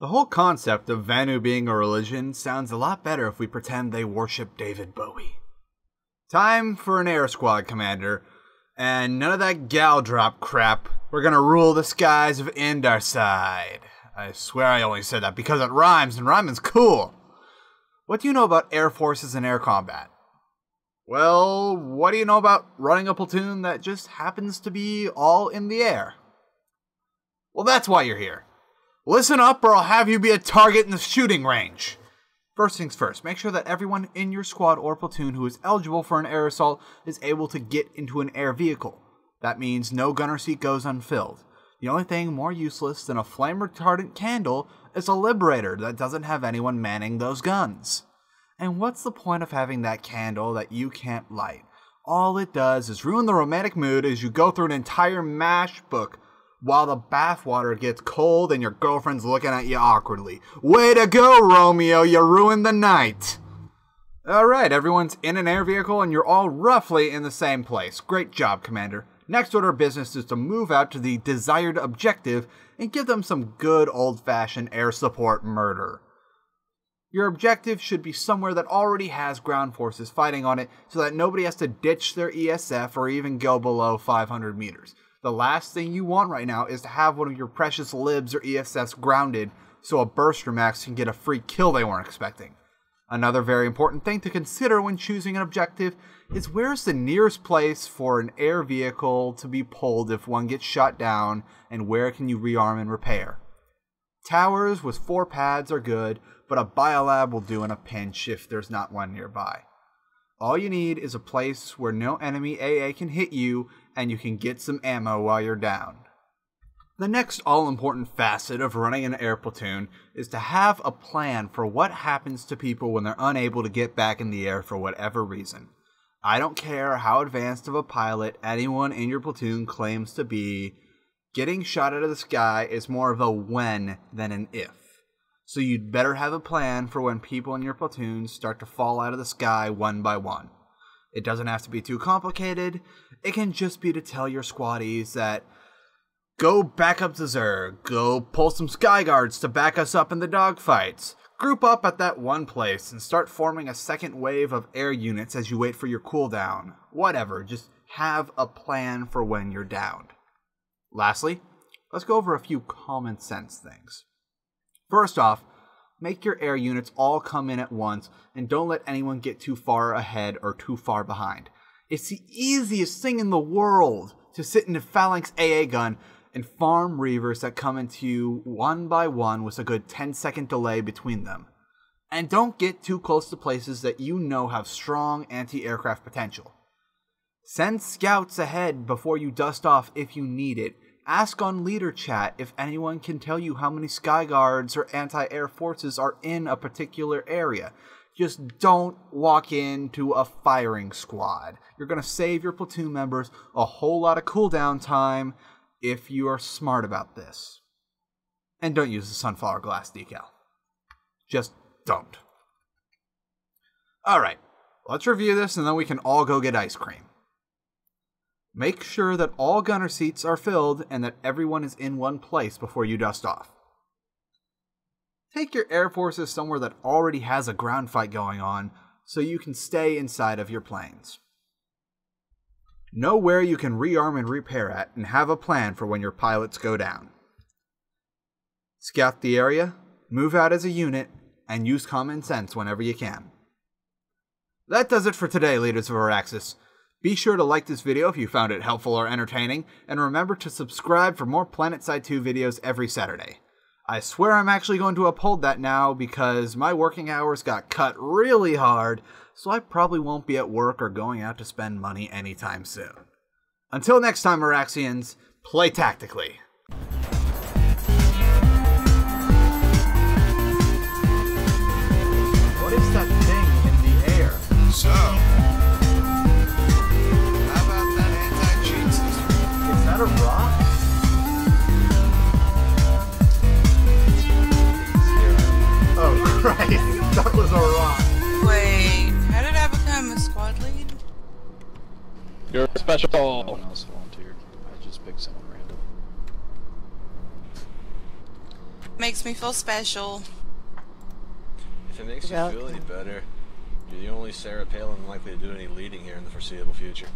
The whole concept of Vanu being a religion sounds a lot better if we pretend they worship David Bowie. Time for an air squad, Commander. And none of that gal drop crap. We're gonna rule the skies of Endarside. I swear I only said that because it rhymes, and rhyming's cool. What do you know about air forces and air combat? Well, what do you know about running a platoon that just happens to be all in the air? Well, that's why you're here. Listen up or I'll have you be a target in the shooting range. First things first, make sure that everyone in your squad or platoon who is eligible for an air assault is able to get into an air vehicle. That means no gunner seat goes unfilled. The only thing more useless than a flame retardant candle is a liberator that doesn't have anyone manning those guns. And what's the point of having that candle that you can't light? All it does is ruin the romantic mood as you go through an entire MASH book while the bathwater gets cold and your girlfriend's looking at you awkwardly. Way to go, Romeo, you ruined the night! Alright, everyone's in an air vehicle and you're all roughly in the same place. Great job, Commander. Next order of business is to move out to the desired objective and give them some good old-fashioned air support murder. Your objective should be somewhere that already has ground forces fighting on it so that nobody has to ditch their ESF or even go below 500 meters. The last thing you want right now is to have one of your precious libs or ESFs grounded so a burster max can get a free kill they weren't expecting. Another very important thing to consider when choosing an objective is where's the nearest place for an air vehicle to be pulled if one gets shot down, and where can you rearm and repair. Towers with 4 pads are good, but a biolab will do in a pinch if there's not one nearby. All you need is a place where no enemy AA can hit you and you can get some ammo while you're down. The next all-important facet of running an air platoon is to have a plan for what happens to people when they're unable to get back in the air for whatever reason. I don't care how advanced of a pilot anyone in your platoon claims to be, getting shot out of the sky is more of a when than an if. So you'd better have a plan for when people in your platoon start to fall out of the sky one by one. It doesn't have to be too complicated. It can just be to tell your squaddies that go back up to Zerg, go pull some sky guards to back us up in the dogfights, group up at that one place and start forming a second wave of air units as you wait for your cooldown. Whatever, just have a plan for when you're downed. Lastly, let's go over a few common sense things. First off, make your air units all come in at once and don't let anyone get too far ahead or too far behind. It's the easiest thing in the world to sit in a phalanx AA gun and farm reavers that come into you one by one with a good 10-second delay between them. And don't get too close to places that you know have strong anti-aircraft potential. Send scouts ahead before you dust off if you need it. Ask on leader chat if anyone can tell you how many sky guards or anti-air forces are in a particular area. Just don't walk into a firing squad. You're going to save your platoon members a whole lot of cooldown time if you are smart about this. And don't use the sunflower glass decal. Just don't. Alright, let's review this and then we can all go get ice cream. Make sure that all gunner seats are filled and that everyone is in one place before you dust off. Take your air forces somewhere that already has a ground fight going on so you can stay inside of your planes. Know where you can rearm and repair at and have a plan for when your pilots go down. Scout the area, move out as a unit, and use common sense whenever you can. That does it for today, leaders of Araxis. Be sure to like this video if you found it helpful or entertaining, and remember to subscribe for more Planetside 2 videos every Saturday. I swear I'm actually going to uphold that now because my working hours got cut really hard, so I probably won't be at work or going out to spend money anytime soon. Until next time, Araxians, play tactically. What is that thing in the air? So, how about that anti-cheat system? Is that a rock? Oh Christ, that was a rock. Wait, how did I become a squad lead? You're special. No one else volunteered. I just picked someone random. Makes me feel special. If it makes you feel any better, you're the only Sarah Palin likely to do any leading here in the foreseeable future.